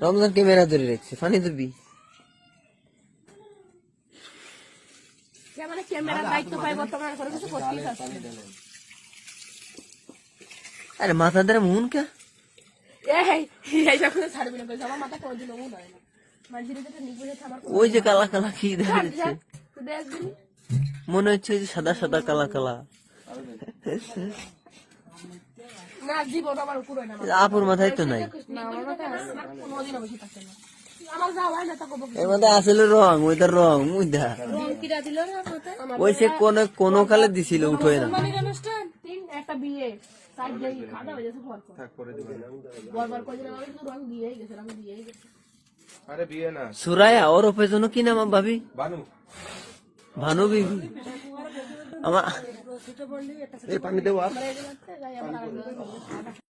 Ramzan camera ধরে রাখছে, পানি দিবি। আরে মাথা ধরে মুন কে ওই যে কালা কালা কি দেখা যাচ্ছে, মনে হচ্ছে ওই যে সাদা সাদা কালা কালা। আপুর মাথায় তো নাই, এর মধ্যে আসলে রং, ওইটার রং মুইদা ওই সে কোন কালে দিছিল উঠোয় না। সুরায়া ওর ওপরে জন্য কি নাম ভাবি? ভানু বিবি। আমার পানি দেবো।